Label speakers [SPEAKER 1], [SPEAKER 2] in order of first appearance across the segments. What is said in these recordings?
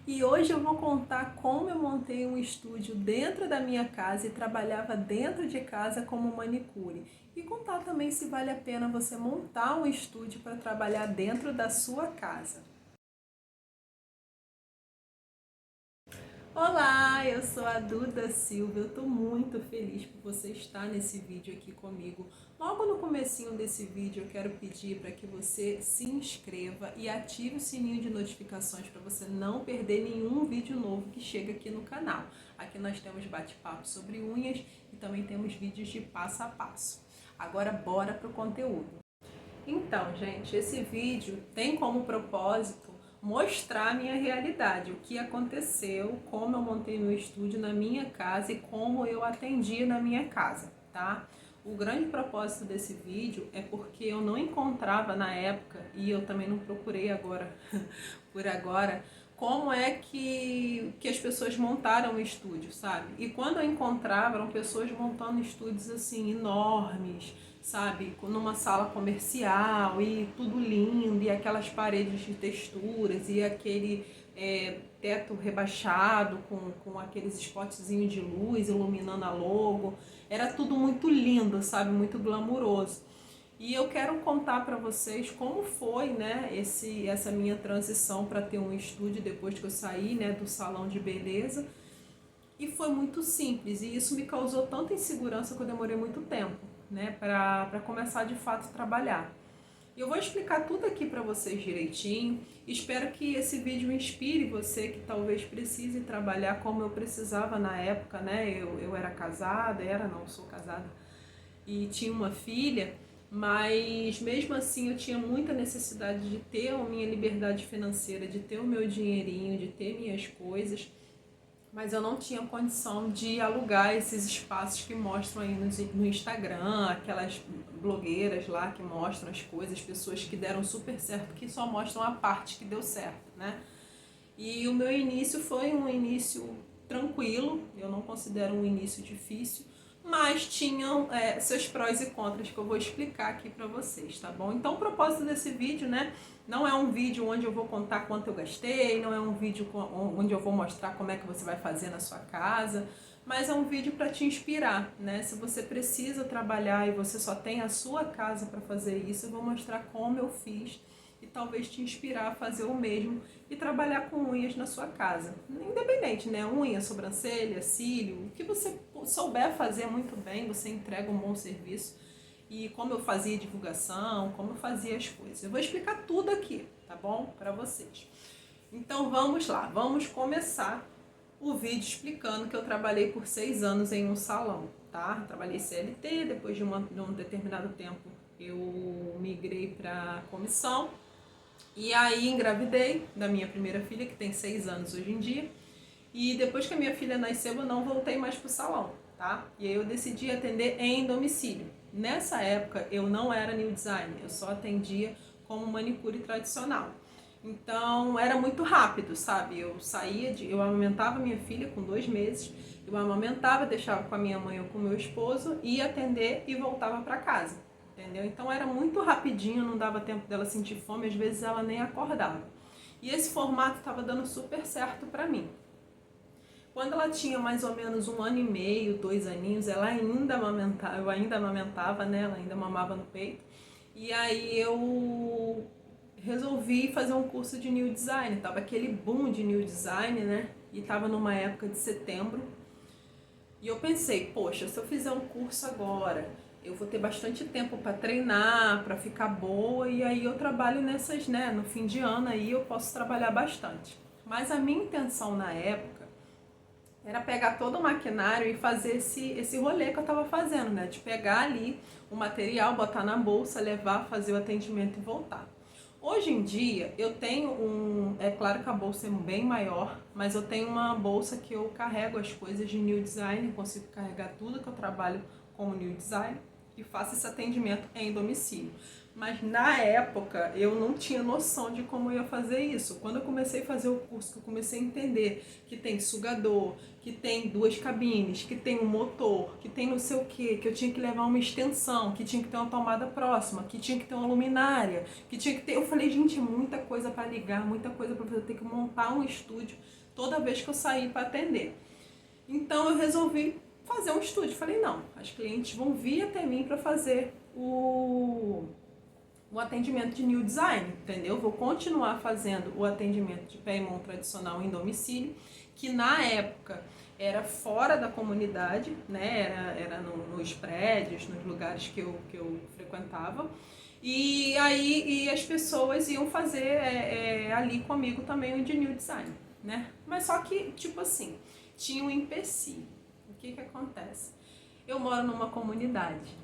[SPEAKER 1] E hoje eu vou contar como eu montei um estúdio dentro da minha casa e trabalhava dentro de casa como manicure. E contar também se vale a pena você montar um estúdio para trabalhar dentro da sua casa. Olá, eu sou a Duda Silva, eu estou muito feliz por você estar nesse vídeo aqui comigo. Logo no comecinho desse vídeo eu quero pedir para que você se inscreva e ative o sininho de notificações para você não perder nenhum vídeo novo que chega aqui no canal. Aqui nós temos bate-papo sobre unhas e também temos vídeos de passo a passo. Agora bora para o conteúdo. Então, gente, esse vídeo tem como propósito mostrar a minha realidade, o que aconteceu, como eu montei meu estúdio na minha casa e como eu atendi na minha casa, tá? O grande propósito desse vídeo é porque eu não encontrava na época, e eu também não procurei agora, por agora, como é que as pessoas montaram o estúdio, sabe? E quando eu encontrava, eram pessoas montando estúdios assim, enormes, sabe? Numa sala comercial e tudo lindo, e aquelas paredes de texturas, e aquele teto rebaixado com aqueles spotzinhos de luz iluminando a logo. Era tudo muito lindo, sabe? Muito glamuroso. E eu quero contar para vocês como foi, né, essa minha transição para ter um estúdio depois que eu saí, né, do salão de beleza. E foi muito simples, e isso me causou tanta insegurança que eu demorei muito tempo, né, para começar de fato a trabalhar. E eu vou explicar tudo aqui para vocês direitinho. Espero que esse vídeo inspire você que talvez precise trabalhar como eu precisava na época, né? Eu era casada, não sou casada, e tinha uma filha, mas mesmo assim eu tinha muita necessidade de ter a minha liberdade financeira, de ter o meu dinheirinho, de ter minhas coisas, mas eu não tinha condição de alugar esses espaços que mostram aí no Instagram, aquelas blogueiras lá que mostram as coisas, pessoas que deram super certo, que só mostram a parte que deu certo, né? E o meu início foi um início tranquilo, eu não considero um início difícil, mas tinham seus prós e contras que eu vou explicar aqui para vocês, tá bom? Então o propósito desse vídeo, né, não é um vídeo onde eu vou contar quanto eu gastei, não é um vídeo onde eu vou mostrar como é que você vai fazer na sua casa, mas é um vídeo para te inspirar, né? Se você precisa trabalhar e você só tem a sua casa para fazer isso, eu vou mostrar como eu fiz e talvez te inspirar a fazer o mesmo e trabalhar com unhas na sua casa. Independente, né? Unha, sobrancelha, cílio, o que você souber fazer muito bem, você entrega um bom serviço. E como eu fazia divulgação, como eu fazia as coisas. Eu vou explicar tudo aqui, tá bom? Para vocês. Então vamos lá, vamos começar o vídeo explicando que eu trabalhei por 6 anos em um salão, tá? Trabalhei CLT, depois de um determinado tempo eu migrei para comissão. E aí engravidei da minha primeira filha, que tem 6 anos hoje em dia. E depois que a minha filha nasceu, eu não voltei mais pro salão, tá? E aí eu decidi atender em domicílio. Nessa época eu não era new design, eu só atendia como manicure tradicional. Então era muito rápido, sabe? Eu amamentava minha filha com 2 meses, eu amamentava, deixava com a minha mãe ou com o meu esposo, ia atender e voltava para casa. Entendeu? Então era muito rapidinho, não dava tempo dela sentir fome, às vezes ela nem acordava. E esse formato estava dando super certo para mim. Quando ela tinha mais ou menos 1 ano e meio, 2 aninhos, ela ainda amamentava, eu ainda amamentava, né? Ela ainda mamava no peito. E aí eu resolvi fazer um curso de New Design. Tava aquele boom de New Design, né? E tava numa época de setembro. E eu pensei, poxa, se eu fizer um curso agora, eu vou ter bastante tempo para treinar, para ficar boa, e aí eu trabalho nessas, né, no fim de ano aí eu posso trabalhar bastante. Mas a minha intenção na época era pegar todo o maquinário e fazer esse rolê que eu estava fazendo, né, de pegar ali o material, botar na bolsa, levar, fazer o atendimento e voltar. Hoje em dia eu tenho é claro que a bolsa é bem maior, mas eu tenho uma bolsa que eu carrego as coisas de New Design, consigo carregar tudo que eu trabalho como New Design e faço esse atendimento em domicílio. Mas na época eu não tinha noção de como eu ia fazer isso. Quando eu comecei a fazer o curso, que eu comecei a entender que tem sugador, que tem 2 cabines, que tem um motor, que tem não sei o que eu tinha que levar uma extensão, que tinha que ter uma tomada próxima, que tinha que ter uma luminária, que tinha que ter... Eu falei, gente, muita coisa para ligar, muita coisa para fazer, ter que montar um estúdio toda vez que eu saí para atender. Então eu resolvi fazer um estúdio. Falei, não, as clientes vão vir até mim para fazer o atendimento de new design, entendeu? Vou continuar fazendo o atendimento de pé e mão tradicional em domicílio, que na época era fora da comunidade, né? Era nos prédios, nos lugares que eu frequentava. E aí as pessoas iam fazer ali comigo também o de new design, né? Mas só que, tipo assim, tinha um empecilho. O que acontece? Eu moro numa comunidade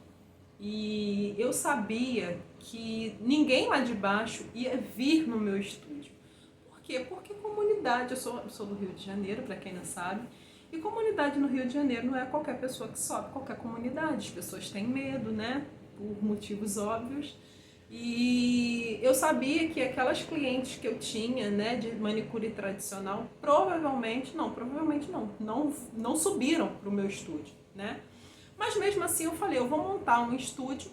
[SPEAKER 1] e eu sabia que ninguém lá de baixo ia vir no meu estúdio. Por quê? Porque comunidade, eu sou do Rio de Janeiro, para quem não sabe, e comunidade no Rio de Janeiro não é qualquer pessoa que sobe, qualquer comunidade. As pessoas têm medo, né? Por motivos óbvios. E eu sabia que aquelas clientes que eu tinha, né, de manicure tradicional, provavelmente não subiram para o meu estúdio, né? Mas mesmo assim eu falei, eu vou montar um estúdio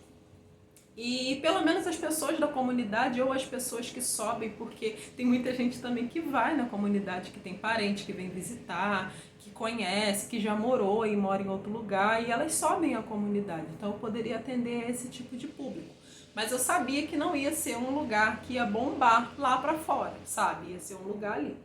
[SPEAKER 1] e pelo menos as pessoas da comunidade ou as pessoas que sobem, porque tem muita gente também que vai na comunidade, que tem parente que vem visitar, que conhece, que já morou e mora em outro lugar e elas sobem a comunidade. Então eu poderia atender esse tipo de público. Mas eu sabia que não ia ser um lugar que ia bombar lá pra fora, sabe? Ia ser um lugar ali.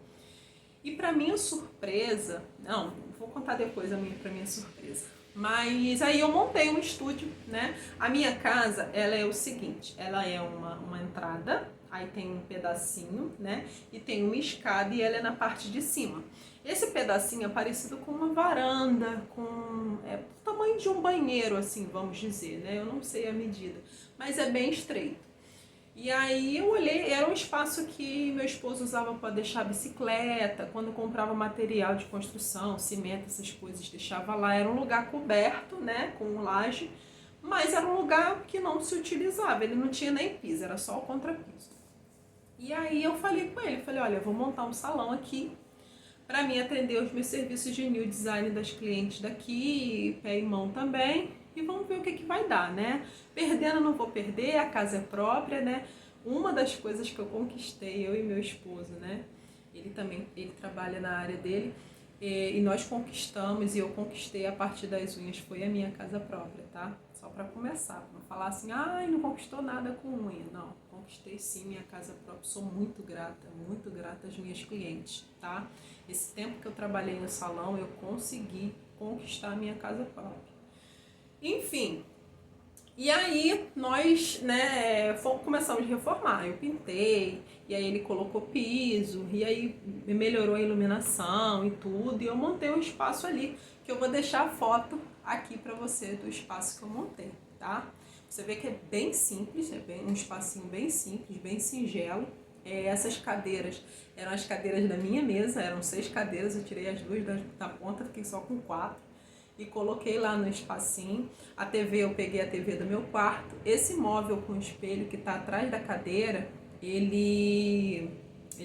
[SPEAKER 1] E pra minha surpresa, não, vou contar depois pra minha surpresa. Mas aí eu montei um estúdio, né? A minha casa, ela é o seguinte, ela é uma entrada, aí tem um pedacinho, né? E tem uma escada e ela é na parte de cima. Esse pedacinho é parecido com uma varanda, com o tamanho de um banheiro, assim, vamos dizer, né? Eu não sei a medida, mas é bem estreito. E aí eu olhei, era um espaço que meu esposo usava para deixar bicicleta, quando comprava material de construção, cimento, essas coisas, deixava lá. Era um lugar coberto, né, com laje, mas era um lugar que não se utilizava, ele não tinha nem piso, era só o contrapiso. E aí eu falei com ele, falei, olha, eu vou montar um salão aqui para mim atender os meus serviços de new design das clientes daqui, pé e mão também, e vamos ver o que vai dar, né? Perdendo eu não vou perder, a casa é própria, né? Uma das coisas que eu conquistei, eu e meu esposo, né? Ele trabalha na área dele, e nós conquistamos, e eu conquistei a partir das unhas, foi a minha casa própria, tá? Só para começar, pra não falar assim, ai, não conquistou nada com unha. Não, conquistei sim minha casa própria, sou muito grata às minhas clientes, tá? Esse tempo que eu trabalhei no salão, eu consegui conquistar a minha casa própria. Enfim, e aí nós, né, começamos a reformar. Eu pintei, e aí ele colocou piso, e aí melhorou a iluminação e tudo. E eu montei um espaço ali, que eu vou deixar a foto aqui pra você do espaço que eu montei, tá? Você vê que é bem simples, um espacinho bem simples, bem singelo. Essas cadeiras eram as cadeiras da minha mesa, eram 6 cadeiras, eu tirei as 2 da ponta, fiquei só com 4. E coloquei lá no espacinho. A TV, eu peguei a TV do meu quarto. Esse móvel com espelho que está atrás da cadeira, ele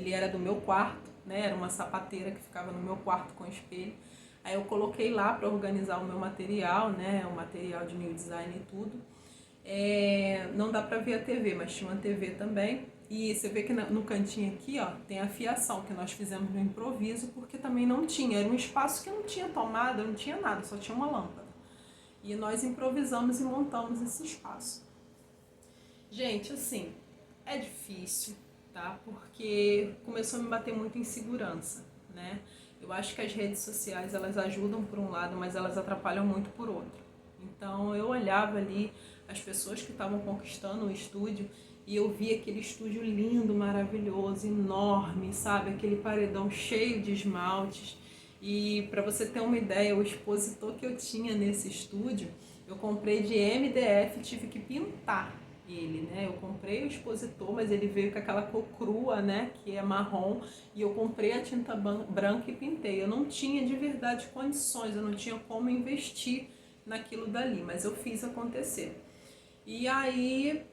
[SPEAKER 1] era do meu quarto, né? Era uma sapateira que ficava no meu quarto com espelho. Aí eu coloquei lá para organizar o meu material, né? O material de new design e tudo. Não dá para ver a TV, mas tinha uma TV também. E você vê que no cantinho aqui, ó, tem a fiação que nós fizemos no improviso, porque também não tinha. Era um espaço que não tinha tomada, não tinha nada, só tinha uma lâmpada. E nós improvisamos e montamos esse espaço. Gente, assim, é difícil, tá? Porque começou a me bater muita insegurança, né? Eu acho que as redes sociais, elas ajudam por um lado, mas elas atrapalham muito por outro. Então eu olhava ali as pessoas que estavam conquistando o estúdio e eu via aquele estúdio lindo, maravilhoso, enorme, sabe? Aquele paredão cheio de esmaltes. E para você ter uma ideia, o expositor que eu tinha nesse estúdio, eu comprei de MDF, tive que pintar ele, né? Eu comprei o expositor, mas ele veio com aquela cor crua, né? Que é marrom, e eu comprei a tinta branca e pintei. Eu não tinha de verdade condições, eu não tinha como investir naquilo dali, mas eu fiz acontecer. E aí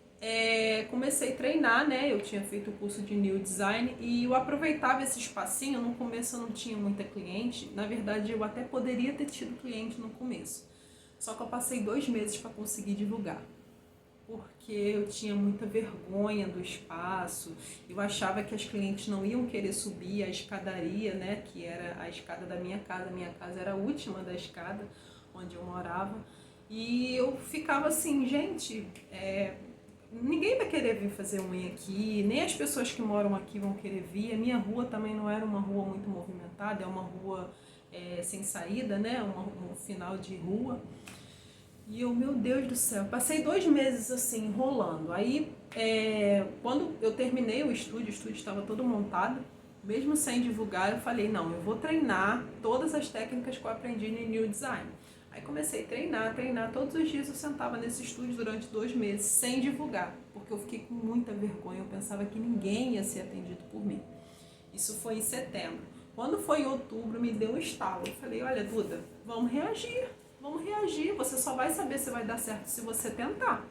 [SPEAKER 1] comecei a treinar, né? Eu tinha feito o curso de New Design e eu aproveitava esse espacinho. No começo eu não tinha muita cliente, na verdade eu até poderia ter tido cliente no começo, só que eu passei 2 meses para conseguir divulgar, porque eu tinha muita vergonha do espaço. Eu achava que as clientes não iam querer subir a escadaria, né, que era a escada da minha casa. Minha casa era a última da escada onde eu morava, e eu ficava assim, gente, ninguém vai querer vir fazer unha aqui, nem as pessoas que moram aqui vão querer vir. A minha rua também não era uma rua muito movimentada, é uma rua sem saída, né, um final de rua. E eu, meu Deus do céu, passei 2 meses assim, enrolando. Aí, quando eu terminei o estúdio estava todo montado, mesmo sem divulgar, eu falei, não, eu vou treinar todas as técnicas que eu aprendi no New Design. Aí comecei a treinar, todos os dias eu sentava nesse estúdio durante 2 meses, sem divulgar, porque eu fiquei com muita vergonha, eu pensava que ninguém ia ser atendido por mim. Isso foi em setembro. Quando foi em outubro, me deu um estalo. Eu falei, olha, Duda, vamos reagir, você só vai saber se vai dar certo se você tentar.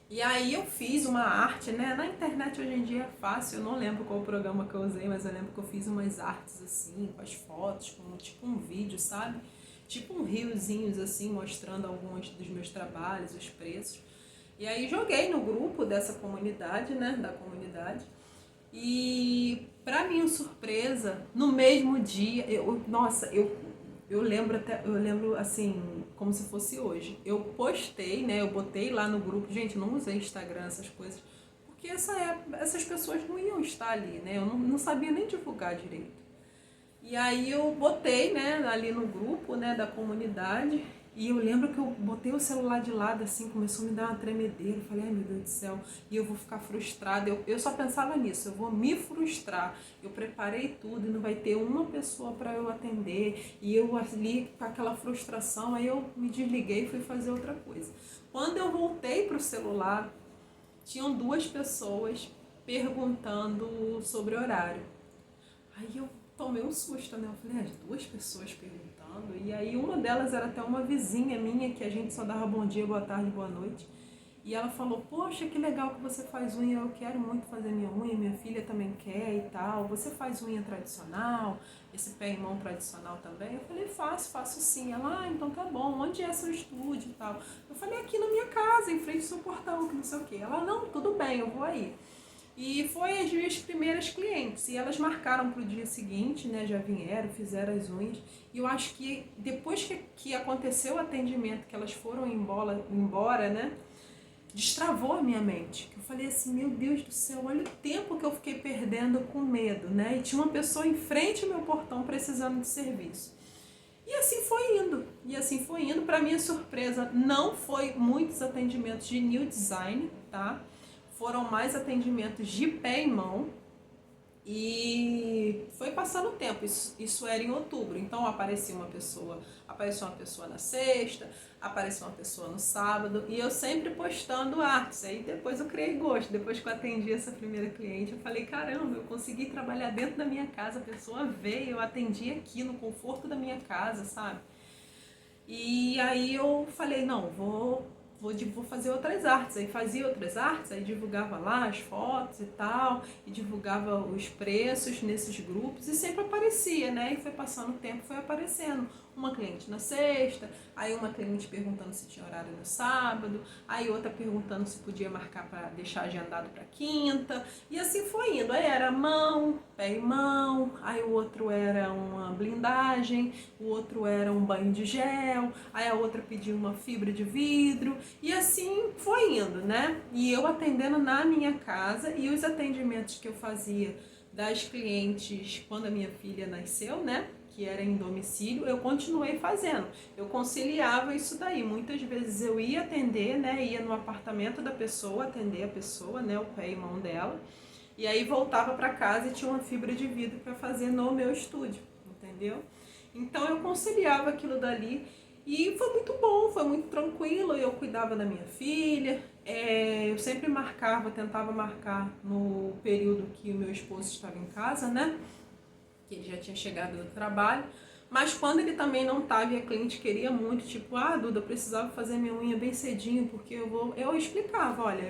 [SPEAKER 1] E aí eu fiz uma arte, né? Na internet hoje em dia é fácil, eu não lembro qual programa que eu usei, mas eu lembro que eu fiz umas artes assim, com as fotos, como tipo um vídeo, sabe? Tipo um riozinhos assim, mostrando alguns dos meus trabalhos, os preços. E aí joguei no grupo dessa comunidade, né? Da comunidade. E pra minha surpresa, no mesmo dia, eu lembro assim, como se fosse hoje. Eu postei, né? Eu botei lá no grupo, gente, eu não usei Instagram, essas coisas, porque essas pessoas não iam estar ali, né? Eu não sabia nem divulgar direito. E aí eu botei, né, ali no grupo, né, da comunidade, e eu lembro que eu botei o celular de lado assim, começou a me dar uma tremedeira. Eu falei, ai meu Deus do céu, e eu vou ficar frustrada. Eu só pensava nisso, eu vou me frustrar. Eu preparei tudo e não vai ter uma pessoa para eu atender. E eu ali com aquela frustração, aí eu me desliguei e fui fazer outra coisa. Quando eu voltei pro celular, tinham 2 pessoas perguntando sobre horário. Aí eu tomei um susto, né? Eu falei, as 2 pessoas perguntando. E aí uma delas era até uma vizinha minha, que a gente só dava bom dia, boa tarde, boa noite. E ela falou, poxa, que legal que você faz unha, eu quero muito fazer minha unha, minha filha também quer e tal. Você faz unha tradicional, esse pé em mão tradicional também? Eu falei, faço sim. Ela, então tá bom, onde é seu estúdio e tal? Eu falei, aqui na minha casa, em frente ao seu portão, que não sei o quê. Ela, não, tudo bem, eu vou aí. E foi as minhas primeiras clientes, e elas marcaram para o dia seguinte, né, já vieram, fizeram as unhas, e eu acho que depois que aconteceu o atendimento, que elas foram embora, né, destravou a minha mente. Eu falei assim, meu Deus do céu, olha o tempo que eu fiquei perdendo com medo, né, e tinha uma pessoa em frente ao meu portão precisando de serviço. E assim foi indo, para minha surpresa, não foi muitos atendimentos de New Design, tá? Foram mais atendimentos de pé e mão. E foi passando o tempo, isso era em outubro, então apareceu uma pessoa na sexta, apareceu uma pessoa no sábado, e eu sempre postando artes. Aí depois eu criei gosto, depois que eu atendi essa primeira cliente, eu falei, caramba, eu consegui trabalhar dentro da minha casa, a pessoa veio, eu atendi aqui no conforto da minha casa, sabe? E aí eu falei, não, vou fazer outras artes. Aí fazia outras artes, aí divulgava lá as fotos e tal, e divulgava os preços nesses grupos, e sempre aparecia, né? E foi passando o tempo, foi aparecendo. Uma cliente na sexta, aí uma cliente perguntando se tinha horário no sábado, aí outra perguntando se podia marcar para deixar agendado para quinta, e assim foi indo. Aí era mão, pé e mão, aí o outro era uma blindagem, o outro era um banho de gel, aí a outra pediu uma fibra de vidro, e assim foi indo, né? E eu atendendo na minha casa, e os atendimentos que eu fazia das clientes quando a minha filha nasceu, né? Que era em domicílio, eu continuei fazendo. Eu conciliava isso daí. Muitas vezes eu ia atender, né? Ia no apartamento da pessoa, atender a pessoa, né? O pé e mão dela. E aí voltava para casa e tinha uma fibra de vidro para fazer no meu estúdio, entendeu? Então eu conciliava aquilo dali. E foi muito bom, foi muito tranquilo. Eu cuidava da minha filha, eu sempre tentava marcar no período que o meu esposo estava em casa, né? Que ele já tinha chegado do trabalho, Mas quando ele também não estava e a cliente queria muito, tipo, ah, Duda, eu precisava fazer minha unha bem cedinho, porque eu explicava, olha,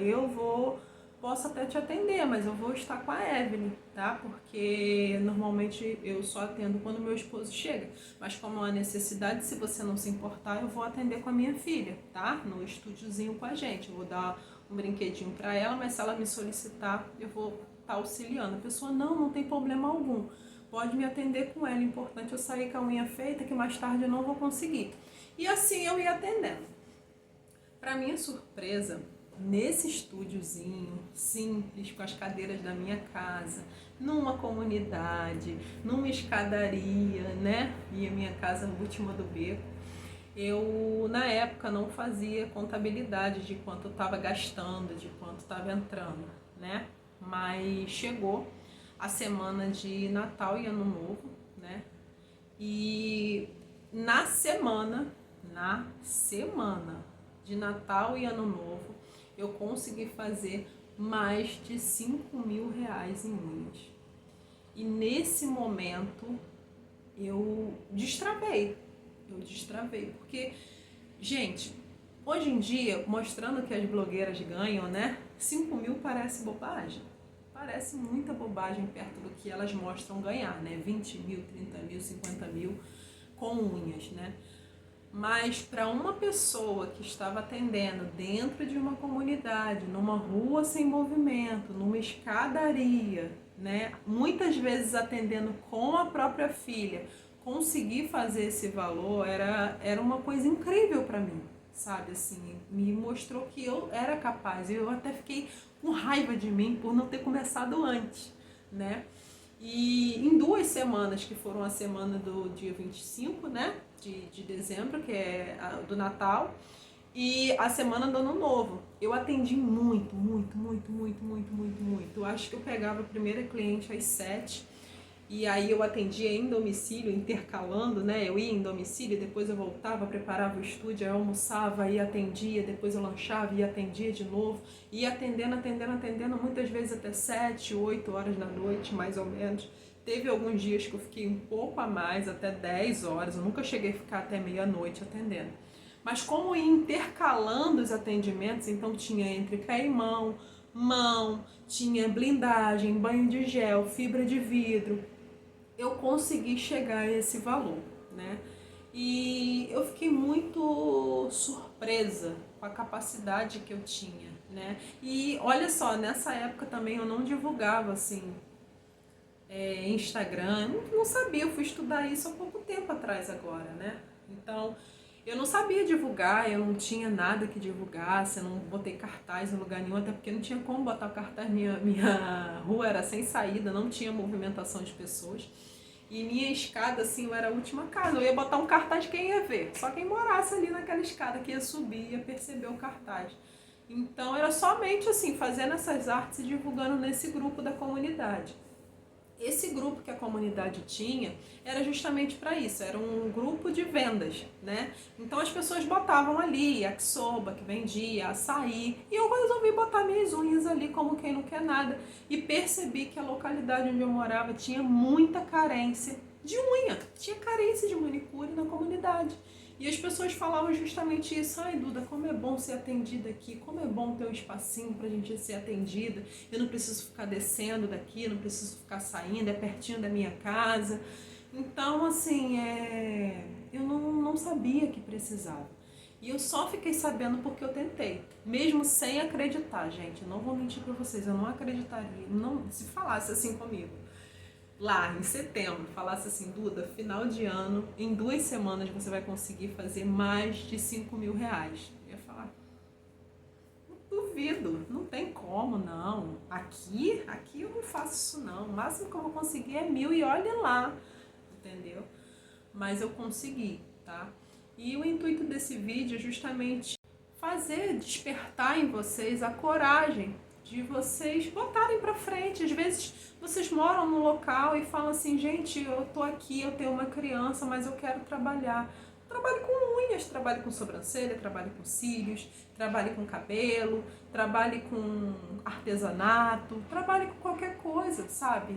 [SPEAKER 1] posso até te atender, mas eu vou estar com a Evelyn, tá? Porque normalmente eu só atendo quando meu esposo chega. Mas como há necessidade, se você não se importar, eu vou atender com a minha filha, tá? No estúdiozinho com a gente. Eu vou dar um brinquedinho para ela, mas se ela me solicitar, eu vou estar auxiliando. A pessoa, não tem problema algum. Pode me atender com ela. O importante é eu sair com a unha feita, que mais tarde eu não vou conseguir. E assim eu ia atendendo. Para minha surpresa, nesse estúdiozinho simples, com as cadeiras da minha casa, numa comunidade, numa escadaria, né? E a minha casa última do beco. Eu, na época, não fazia contabilidade de quanto eu estava gastando, de quanto estava entrando, né? Mas chegou a semana de Natal e Ano Novo, né? E na semana de Natal e Ano Novo, eu consegui fazer mais de 5 mil reais em unhas. E nesse momento eu destravei, porque, gente, hoje em dia, mostrando que as blogueiras ganham, né? 5 mil parece bobagem. Parece muita bobagem perto do que elas mostram ganhar, né? 20 mil, 30 mil, 50 mil com unhas, né? Mas para uma pessoa que estava atendendo dentro de uma comunidade, numa rua sem movimento, numa escadaria, né? Muitas vezes atendendo com a própria filha, conseguir fazer esse valor era uma coisa incrível para mim, sabe? Assim, me mostrou que eu era capaz. Eu até fiquei com raiva de mim por não ter começado antes, né? E em 2 semanas, que foram a semana do dia 25, né, de dezembro, que é a do Natal, e a semana do Ano Novo, eu atendi muito. Eu acho que eu pegava a primeira cliente às 7, e aí eu atendia em domicílio, intercalando, né? Eu ia em domicílio, depois eu voltava, preparava o estúdio, eu almoçava, ia atendia, depois eu lanchava e atendia de novo. Ia atendendo, muitas vezes até 7, 8 horas da noite, mais ou menos. Teve alguns dias que eu fiquei um pouco a mais, até 10 horas. Eu nunca cheguei a ficar até meia-noite atendendo. Mas como ia intercalando os atendimentos, então tinha entre pé e mão, tinha blindagem, banho de gel, fibra de vidro, eu consegui chegar a esse valor, né? E eu fiquei muito surpresa com a capacidade que eu tinha, né? E olha só, nessa época também eu não divulgava assim Instagram, não sabia, eu fui estudar isso há pouco tempo atrás agora, né? Então eu não sabia divulgar, eu não tinha nada que divulgasse, eu não botei cartaz em lugar nenhum, até porque não tinha como botar o cartaz, minha rua era sem saída, não tinha movimentação de pessoas. E minha escada, assim, eu era a última casa. Eu ia botar um cartaz, quem ia ver? Só quem morasse ali naquela escada, que ia subir, ia perceber o cartaz. Então, era somente, assim, fazendo essas artes e divulgando nesse grupo da comunidade. Esse grupo que a comunidade tinha era justamente para isso, era um grupo de vendas, né? Então as pessoas botavam ali yakisoba, que vendia, açaí, e eu resolvi botar minhas unhas ali como quem não quer nada. E percebi que a localidade onde eu morava tinha muita carência de unha, tinha carência de manicure na comunidade. E as pessoas falavam justamente isso: ai, Duda, como é bom ser atendida aqui, como é bom ter um espacinho pra gente ser atendida, eu não preciso ficar descendo daqui, não preciso ficar saindo, é pertinho da minha casa. Então, assim, eu não sabia que precisava. E eu só fiquei sabendo porque eu tentei, mesmo sem acreditar, gente. Eu não vou mentir pra vocês, eu não acreditaria, não, se falasse assim comigo lá em setembro, falasse assim: Duda, final de ano, em 2 semanas você vai conseguir fazer mais de 5 mil reais. Eu ia falar: duvido, não tem como, não. Aqui eu não faço isso, não. O máximo que eu vou conseguir é 1.000 e olha lá, entendeu? Mas eu consegui, tá? E o intuito desse vídeo é justamente despertar em vocês a coragem de vocês botarem pra frente. Às vezes vocês moram num local e falam assim: gente, eu tô aqui, eu tenho uma criança, mas eu quero trabalhar. Trabalhe com unhas, trabalhe com sobrancelha, trabalhe com cílios, trabalhe com cabelo, trabalhe com artesanato, trabalhe com qualquer coisa, sabe?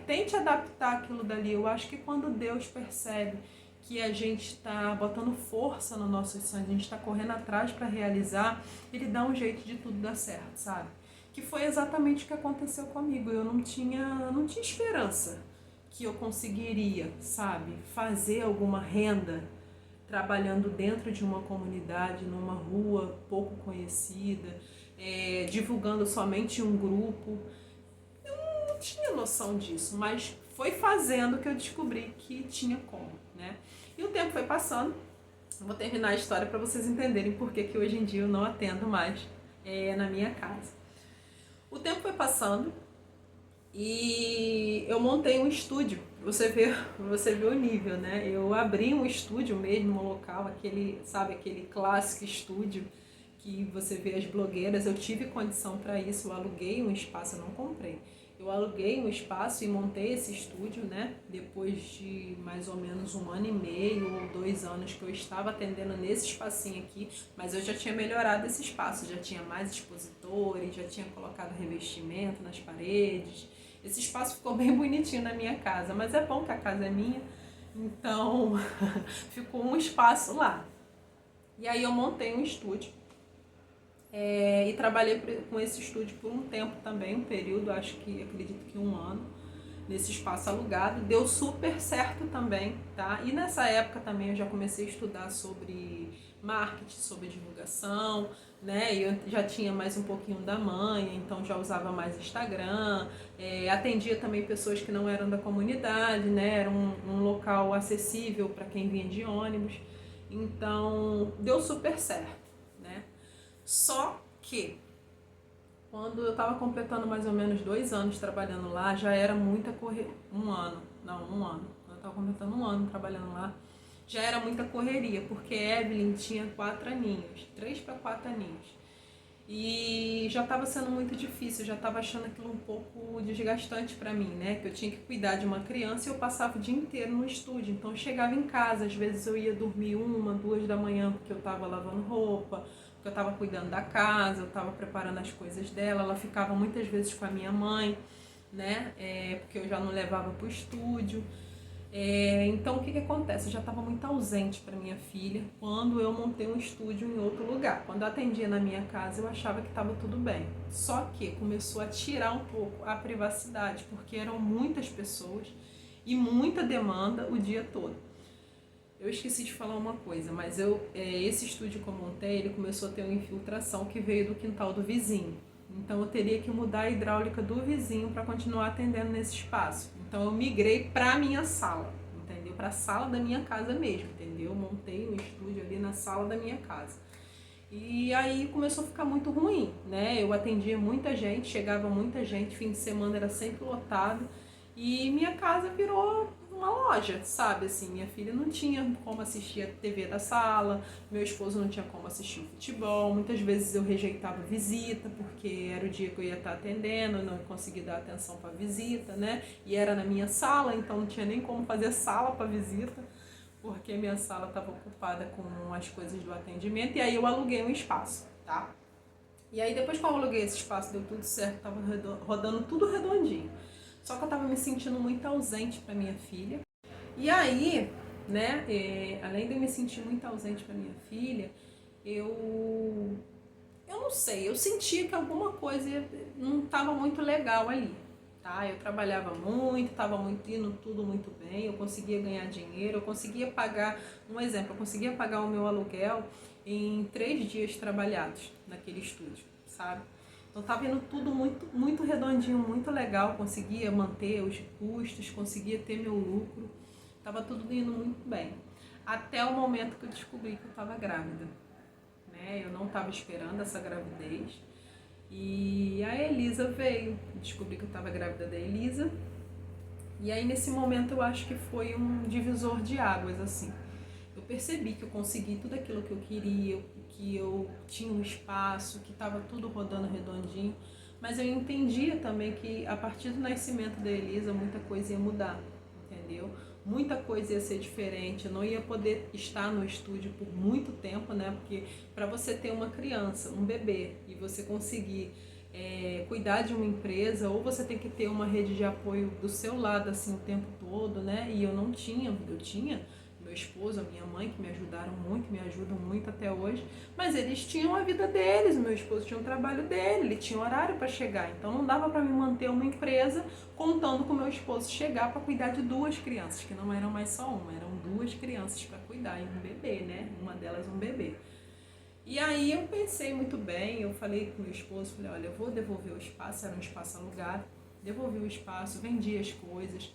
[SPEAKER 1] Tente adaptar aquilo dali. Eu acho que quando Deus percebe que a gente está botando força no nosso sonho, a gente está correndo atrás para realizar, Ele dá um jeito de tudo dar certo, sabe? Que foi exatamente o que aconteceu comigo. Eu não tinha esperança que eu conseguiria, sabe, fazer alguma renda trabalhando dentro de uma comunidade, numa rua pouco conhecida, divulgando somente um grupo. Eu não tinha noção disso, mas foi fazendo que eu descobri que tinha como, né? E o tempo foi passando. Eu vou terminar a história para vocês entenderem por que hoje em dia eu não atendo mais na minha casa. O tempo foi passando e eu montei um estúdio. Você vê o nível, né? Eu abri um estúdio mesmo, um local, aquele clássico estúdio que você vê as blogueiras. Eu tive condição para isso, eu aluguei um espaço, eu não comprei. Eu aluguei um espaço e montei esse estúdio, né? Depois de mais ou menos 1 ano e meio ou 2 anos que eu estava atendendo nesse espacinho aqui, mas eu já tinha melhorado esse espaço, já tinha mais expositores, já tinha colocado revestimento nas paredes. Esse espaço ficou bem bonitinho na minha casa, mas é bom que a casa é minha, então ficou um espaço lá. E aí eu montei um estúdio e trabalhei com esse estúdio por um tempo também, um período, acredito que 1 ano, nesse espaço alugado. Deu super certo também, tá? E nessa época também eu já comecei a estudar sobre marketing, sobre divulgação, né? E eu já tinha mais um pouquinho da manha, então já usava mais Instagram, atendia também pessoas que não eram da comunidade, né? Era um local acessível para quem vinha de ônibus, então deu super certo, né? Só que quando eu estava completando mais ou menos 2 anos trabalhando lá, já era muita correria. 1 ano. Quando eu estava completando 1 ano trabalhando lá, já era muita correria, porque Evelyn tinha 4 aninhos, 3 para 4 aninhos. E já estava sendo muito difícil, já estava achando aquilo um pouco desgastante para mim, né? Que eu tinha que cuidar de uma criança e eu passava o dia inteiro no estúdio. Então eu chegava em casa, às vezes eu ia dormir 1, 2 da manhã porque eu estava lavando roupa, porque eu estava cuidando da casa, eu estava preparando as coisas dela. Ela ficava muitas vezes com a minha mãe, né? Porque eu já não levava para o estúdio. Então o que acontece? Eu já estava muito ausente para minha filha quando eu montei um estúdio em outro lugar. Quando eu atendia na minha casa, eu achava que estava tudo bem. Só que começou a tirar um pouco a privacidade, porque eram muitas pessoas e muita demanda o dia todo. Eu esqueci de falar uma coisa, mas esse estúdio que eu montei, ele começou a ter uma infiltração que veio do quintal do vizinho. Então eu teria que mudar a hidráulica do vizinho para continuar atendendo nesse espaço. Então eu migrei para a minha sala, entendeu? Para a sala da minha casa mesmo, entendeu? Montei um estúdio ali na sala da minha casa. E aí começou a ficar muito ruim, né? Eu atendia muita gente, chegava muita gente, fim de semana era sempre lotado. E minha casa virou uma loja, sabe? Assim, minha filha não tinha como assistir a TV da sala, meu esposo não tinha como assistir o futebol. Muitas vezes eu rejeitava visita, porque era o dia que eu ia estar atendendo, não consegui dar atenção para visita, né? E era na minha sala, então não tinha nem como fazer sala para visita, porque minha sala estava ocupada com as coisas do atendimento. E aí eu aluguei um espaço, tá? E aí depois que eu aluguei esse espaço, deu tudo certo, tava rodando tudo redondinho. Só que eu tava me sentindo muito ausente para minha filha. E aí, né, além de eu me sentir muito ausente para minha filha, eu não sei, eu sentia que alguma coisa não estava muito legal ali, tá? Eu trabalhava muito, estava indo tudo muito bem, eu conseguia ganhar dinheiro, eu conseguia pagar, um exemplo, eu conseguia pagar o meu aluguel em 3 dias trabalhados naquele estúdio, sabe? Então estava indo tudo muito, muito redondinho, muito legal, conseguia manter os custos, conseguia ter meu lucro, estava tudo indo muito bem. Até o momento que eu descobri que eu estava grávida, né? Eu não estava esperando essa gravidez e a Elisa veio, descobri que eu estava grávida da Elisa. E aí nesse momento eu acho que foi um divisor de águas, assim. Eu percebi que eu consegui tudo aquilo que eu queria, que eu tinha um espaço, que estava tudo rodando redondinho, mas eu entendia também que a partir do nascimento da Elisa muita coisa ia mudar, entendeu? Muita coisa ia ser diferente, eu não ia poder estar no estúdio por muito tempo, né? Porque para você ter uma criança, um bebê, e você conseguir cuidar de uma empresa, ou você tem que ter uma rede de apoio do seu lado assim o tempo todo, né? E eu não tinha, eu tinha meu esposo, a minha mãe, que me ajudaram muito, me ajudam muito até hoje, mas eles tinham a vida deles, o meu esposo tinha o trabalho dele, ele tinha horário para chegar, então não dava para me manter uma empresa contando com o meu esposo chegar para cuidar de 2 crianças, que não eram mais só uma, eram 2 crianças para cuidar e um bebê, né? Uma delas um bebê. E aí eu pensei muito bem, eu falei com meu esposo, falei, olha, eu vou devolver o espaço, era um espaço alugado, devolvi o espaço, vendi as coisas.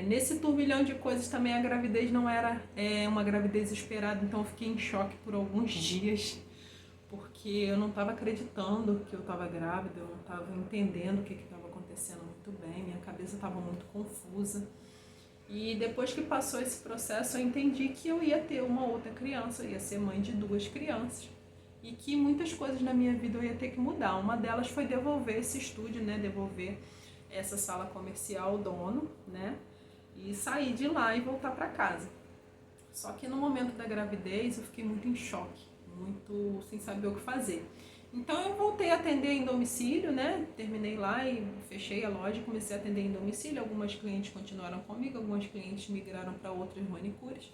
[SPEAKER 1] Nesse turbilhão de coisas também a gravidez não era uma gravidez esperada, então eu fiquei em choque por alguns dias, porque eu não estava acreditando que eu estava grávida, eu não estava entendendo o que estava acontecendo muito bem, minha cabeça estava muito confusa. E depois que passou esse processo, eu entendi que eu ia ter uma outra criança, eu ia ser mãe de 2 crianças. E que muitas coisas na minha vida eu ia ter que mudar. Uma delas foi devolver esse estúdio, né? Devolver essa sala comercial ao dono, né? E sair de lá e voltar para casa. Só que no momento da gravidez eu fiquei muito em choque, muito sem saber o que fazer. Então eu voltei a atender em domicílio, né? Terminei lá e fechei a loja, comecei a atender em domicílio. Algumas clientes continuaram comigo, algumas clientes migraram para outras manicures.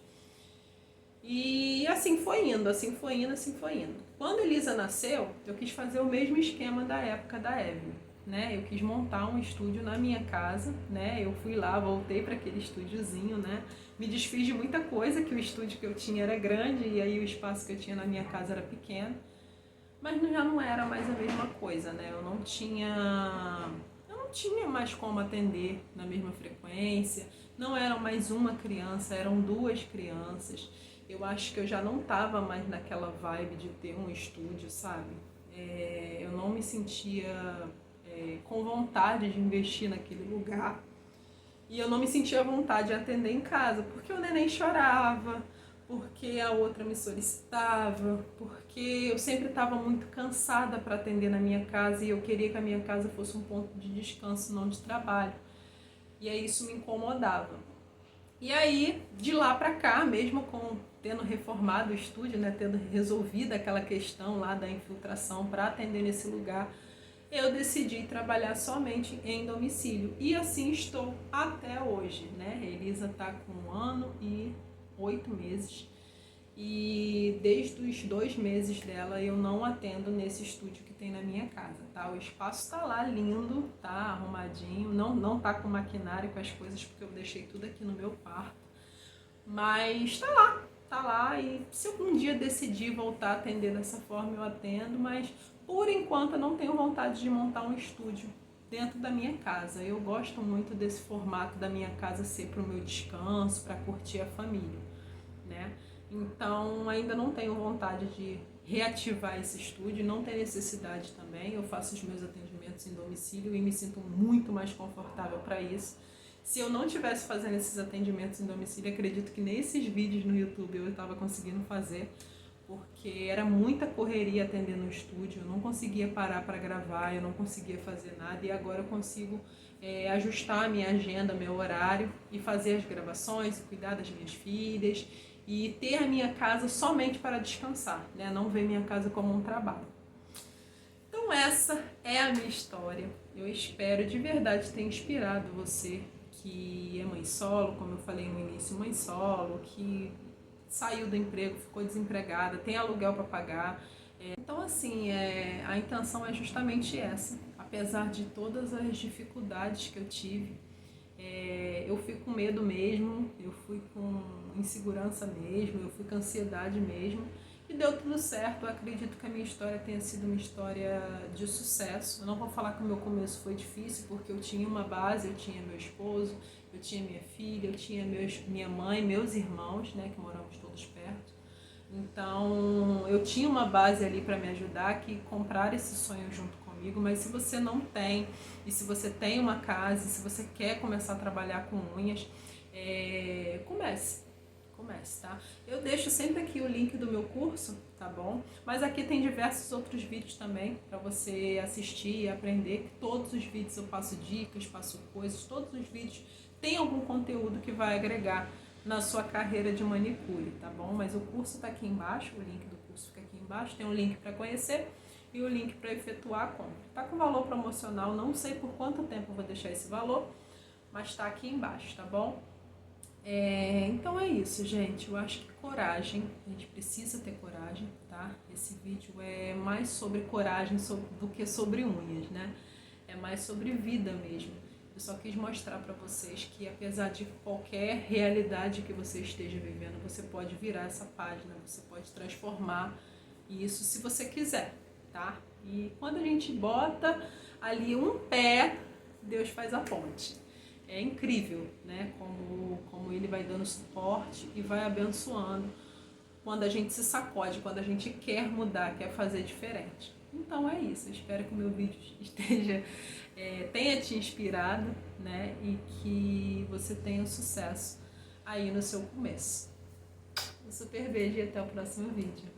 [SPEAKER 1] E assim foi indo, assim foi indo, assim foi indo. Quando Elisa nasceu, eu quis fazer o mesmo esquema da época da Evelyn, né? Eu quis montar um estúdio na minha casa, né? Eu fui lá, voltei para aquele estúdiozinho, né? Me desfiz de muita coisa, que o estúdio que eu tinha era grande e aí o espaço que eu tinha na minha casa era pequeno. Mas já não era mais a mesma coisa, né? Eu não tinha mais como atender na mesma frequência. Não eram mais uma criança, eram 2 crianças. Eu acho que eu já não estava mais naquela vibe de ter um estúdio, sabe? Eu não me sentia com vontade de investir naquele lugar. E eu não me sentia à vontade de atender em casa, porque o neném chorava, porque a outra me solicitava, porque eu sempre estava muito cansada para atender na minha casa e eu queria que a minha casa fosse um ponto de descanso, não de trabalho. E aí isso me incomodava. E aí, de lá para cá, mesmo tendo reformado o estúdio, né, tendo resolvido aquela questão lá da infiltração para atender nesse lugar, eu decidi trabalhar somente em domicílio. E assim estou até hoje, né? A Elisa está com 1 ano e 8 meses. E desde os 2 meses dela eu não atendo nesse estúdio que tem na minha casa, tá? O espaço tá lá lindo, tá arrumadinho, não tá com maquinário, com as coisas, porque eu deixei tudo aqui no meu quarto. Mas tá lá e se eu um dia decidir voltar a atender dessa forma eu atendo, mas por enquanto eu não tenho vontade de montar um estúdio dentro da minha casa. Eu gosto muito desse formato da minha casa ser para o meu descanso, para curtir a família, né? Então ainda não tenho vontade de reativar esse estúdio, não tem necessidade também. Eu faço os meus atendimentos em domicílio e me sinto muito mais confortável para isso. Se eu não estivesse fazendo esses atendimentos em domicílio, acredito que nesses vídeos no YouTube eu estava conseguindo fazer, porque era muita correria atender no estúdio, eu não conseguia parar para gravar, eu não conseguia fazer nada, e agora eu consigo ajustar a minha agenda, meu horário, e fazer as gravações, cuidar das minhas filhas, e ter a minha casa somente para descansar, né? Não ver minha casa como um trabalho. Então essa é a minha história. Eu espero de verdade ter inspirado você que é mãe solo, como eu falei no início, mãe solo, que saiu do emprego, ficou desempregada, tem aluguel para pagar. Então assim, a intenção é justamente essa. Apesar de todas as dificuldades que eu tive, eu fui com medo mesmo, eu fui com insegurança mesmo, eu fui com ansiedade mesmo, e deu tudo certo. Eu acredito que a minha história tenha sido uma história de sucesso. Eu não vou falar que o meu começo foi difícil, porque eu tinha uma base, eu tinha meu esposo, eu tinha minha filha, eu tinha minha mãe, meus irmãos, né, que moramos todos perto. Então eu tinha uma base ali para me ajudar, que compraram esse sonho junto comigo. Mas se você não tem, e se você tem uma casa, e se você quer começar a trabalhar com unhas, comece, tá? Eu deixo sempre aqui o link do meu curso, tá bom? Mas aqui tem diversos outros vídeos também para você assistir e aprender, que todos os vídeos eu passo dicas, passo coisas, todos os vídeos tem algum conteúdo que vai agregar na sua carreira de manicure, tá bom? Mas o curso tá aqui embaixo, o link do curso fica aqui embaixo, tem um link para conhecer e o link para efetuar a compra. Tá com valor promocional, não sei por quanto tempo eu vou deixar esse valor, mas tá aqui embaixo, tá bom? Então é isso, gente. Eu acho que coragem, a gente precisa ter coragem, tá? Esse vídeo é mais sobre coragem do que sobre unhas, né? É mais sobre vida mesmo. Eu só quis mostrar para vocês que apesar de qualquer realidade que você esteja vivendo, você pode virar essa página, você pode transformar isso se você quiser, tá? E quando a gente bota ali um pé, Deus faz a ponte. É incrível, né? Como ele vai dando suporte e vai abençoando quando a gente se sacode, quando a gente quer mudar, quer fazer diferente. Então é isso. Eu espero que o meu vídeo tenha te inspirado, né? E que você tenha sucesso aí no seu começo. Um super beijo e até o próximo vídeo.